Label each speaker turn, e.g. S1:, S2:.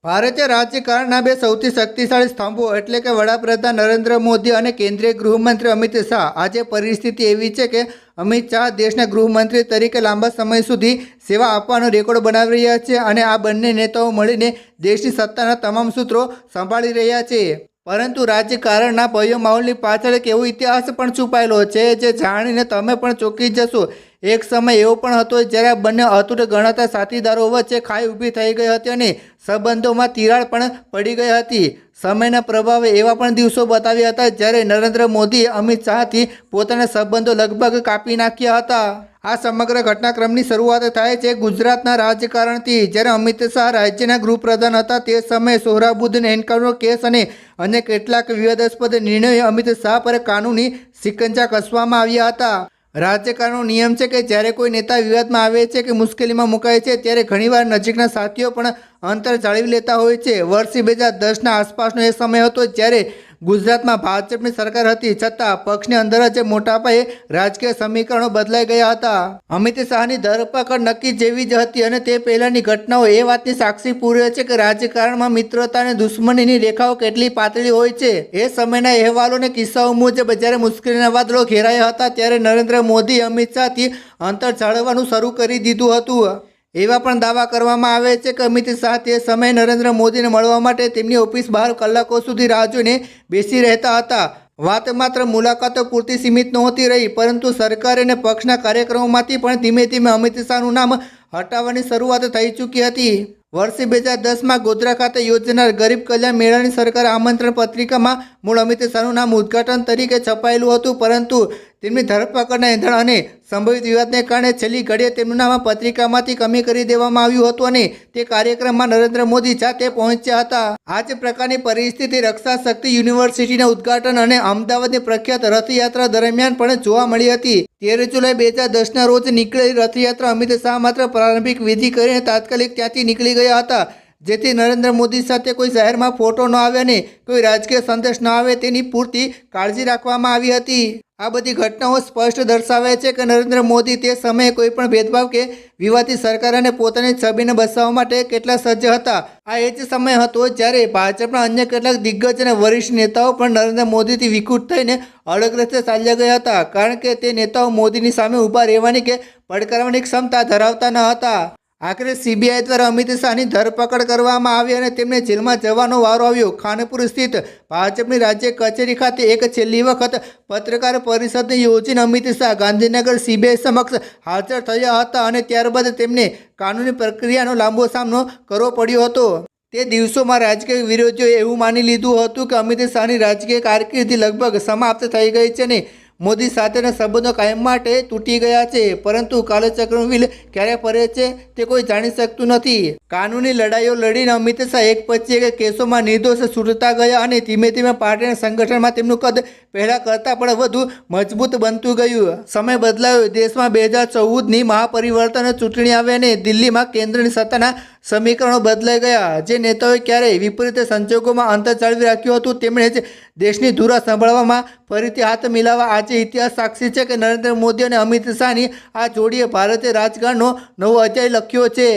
S1: ભારતીય રાજકારણના બે સૌથી શક્તિશાળી સ્તંભો એટલે કે વડાપ્રધાન નરેન્દ્ર મોદી અને કેન્દ્રીય ગૃહમંત્રી અમિત શાહ. આજે પરિસ્થિતિ એવી છે કે અમિત શાહ દેશના ગૃહમંત્રી તરીકે લાંબા સમય સુધી સેવા આપવાનો રેકોર્ડ બનાવી રહ્યા છે અને આ બંને નેતાઓ મળીને દેશની સત્તાના તમામ સૂત્રો સંભાળી રહ્યા છે. પરંતુ રાજકારણના ભવ્ય માહોલની પાછળ એક એવો ઇતિહાસ પણ છુપાયેલો છે જે જાણીને તમે પણ ચોંકી જશો. એક સમય એવો પણ હતો જ્યારે બંને અતૂટ ગણાતા સાથીદારો વચ્ચે ખાઈ ઊભી થઈ ગઈ હતી અને સંબંધોમાં તિરાડ પણ પડી ગઈ હતી. સમયના પ્રભાવે એવા પણ દિવસો બતાવ્યા હતા જ્યારે નરેન્દ્ર મોદીએ અમિત શાહથી પોતાના સંબંધો લગભગ કાપી નાખ્યા હતા. આ સમગ્ર ઘટનાક્રમની શરૂઆત થાય છે ગુજરાતના રાજકારણથી. જ્યારે અમિત શાહ રાજ્યના ગૃહપ્રધાન હતા તે સમયે સોહરાબુદ્દીન એન્કાઉન્ટર કેસ અને અન્ય કેટલાક વિવાદાસ્પદ નિર્ણયો અમિત શાહ પર કાનૂની સિકંજા કસવામાં આવ્યા હતા. રાજકારણનો નિયમ છે કે જ્યારે કોઈ નેતા વિવાદમાં આવે છે કે મુશ્કેલીમાં મુકાય છે ત્યારે ઘણીવાર નજીકના સાથીઓ પણ અંતર જાળવી લેતા હોય છે. વર્ષ 2010ના આસપાસનો એ સમય હતો જ્યારે ગુજરાતમાં ભાજપની સરકાર હતી છતાં પક્ષની અંદર જ મોટા પાયે રાજકીય સમીકરણો બદલાઈ ગયા હતા. અમિત શાહની ધરપકડ નક્કી જેવી જ હતી અને તે પહેલાંની ઘટનાઓ એ વાતની સાક્ષી પૂરે છે કે રાજકારણમાં મિત્રતા અને દુશ્મનીની રેખાઓ કેટલી પાતળી હોય છે. એ સમયના અહેવાલો અને કિસ્સાઓ મુજબ જ્યારે મુશ્કેલીના વાદળો ઘેરાયા હતા ત્યારે નરેન્દ્ર મોદી અમિત શાહથી અંતર જાળવવાનું શરૂ કરી દીધું હતું. એવા પણ દાવા કરવામાં આવે છે કે અમિત શાહ તે સમયે નરેન્દ્ર મોદીને મળવા માટે તેમની ઓફિસ બહાર કલાકો સુધી રાહ જોઈને બેસી રહેતા હતા. વાત માત્ર મુલાકાતો પૂરતી સીમિત નહોતી રહી પરંતુ સરકાર અને પક્ષના કાર્યક્રમોમાંથી પણ ધીમે ધીમે અમિત શાહનું નામ હટાવવાની શરૂઆત થઈ ચૂકી હતી. વર્ષ 2010માં ગોધરા ખાતે યોજાનાર ગરીબ કલ્યાણ મેળાની સરકાર આમંત્રણ પત્રિકામાં મૂળ અમિત શાહનું નામ ઉદ્ઘાટન તરીકે છપાયેલું હતું પરંતુ તેમની ધરપકડના એંધાણ અને સંભવિત વિવાદને કારણે છેલ્લી ઘડીએ તેમનું નામ પત્રિકામાંથી કમી કરી દેવામાં આવ્યું હતું અને તે કાર્યક્રમમાં નરેન્દ્ર મોદી જાતે પહોંચ્યા હતા. આ જ પ્રકારની પરિસ્થિતિ રક્ષા શક્તિ યુનિવર્સિટીના ઉદ્ઘાટન અને અમદાવાદની પ્રખ્યાત રથયાત્રા દરમિયાન પણ જોવા મળી હતી. 13 જુલાઈ 2010ના રોજ નીકળેલી રથયાત્રા અમિત શાહ માત્ર પ્રારંભિક વિધિ કરીને તાત્કાલિક ત્યાંથી નીકળી ગયા હતા જેથી નરેન્દ્ર મોદી સાથે કોઈ જાહેરમાં ફોટો ન આવે અને કોઈ રાજકીય સંદેશ ન આવે તેની પૂરતી કાળજી રાખવામાં આવી હતી. આ બધી ઘટનાઓ સ્પષ્ટ દર્શાવે છે કે નરેન્દ્ર મોદી તે સમયે કોઈ પણ ભેદભાવ કે વિવાદી સરકાર અને પોતાની છબીને બચાવવા માટે કેટલા સજ્જ હતા. આ એ જ સમય હતો જ્યારે ભાજપના અન્ય કેટલાક દિગ્ગજ અને વરિષ્ઠ નેતાઓ પણ નરેન્દ્ર મોદીથી વિકૃત થઈને અલગ રસ્તે ચાલ્યા ગયા હતા કારણ કે તે નેતાઓ મોદીની સામે ઊભા રહેવાની કે પડકારવાની ક્ષમતા ધરાવતા ન હતા. આખરે સીબીઆઈ દ્વારા અમિત શાહની ધરપકડ કરવામાં આવી અને તેમને જેલમાં જવાનો વારો આવ્યો. ખાનપુર સ્થિત ભાજપની રાજ્ય કચેરી ખાતે એક છેલ્લી વખત પત્રકાર પરિષદને યોજીને અમિત શાહ ગાંધીનગર સીબીઆઈ સમક્ષ હાજર થયા હતા અને ત્યારબાદ તેમને કાનૂની પ્રક્રિયાનો લાંબો સામનો કરવો પડ્યો હતો. તે દિવસોમાં રાજકીય વિરોધીઓએ એવું માની લીધું હતું કે અમિત શાહની રાજકીય કારકિર્દી લગભગ સમાપ્ત થઈ ગઈ છે અને મોદી સાથેના સંબંધો કાયમ માટે તૂટી ગયા છે. પરંતુ કાલચક્રનું વ્હીલ ક્યારે ફરે છે તે કોઈ જાણી શકતું નથી. કાનૂની લડાઈઓ લડીને અમિત શાહ એક પછી એક કેસોમાં નિર્દોષ છૂટતા ગયા અને ધીમે ધીમે પાર્ટીના સંગઠનમાં તેમનું કદ પહેલાં કરતાં પણ વધુ મજબૂત બનતું ગયું. સમય બદલાયો. દેશમાં 2014ની મહાપરિવર્તન ચૂંટણી આવી અને દિલ્હીમાં કેન્દ્રની સત્તાના સમીકરણો બદલાઈ ગયા. જે નેતાઓએ ક્યારેય વિપરીત સંજોગોમાં અંતર જાળવી રાખ્યું હતું તેમણે જ દેશની ધુરા સંભાળવામાં ફરીથી હાથ મિલાવવા આજે ઇતિહાસ સાક્ષી છે કે નરેન્દ્ર મોદી અને અમિત શાહની આ જોડીએ ભારતીય રાજકારણનો નવો અધ્યાય લખ્યો છે.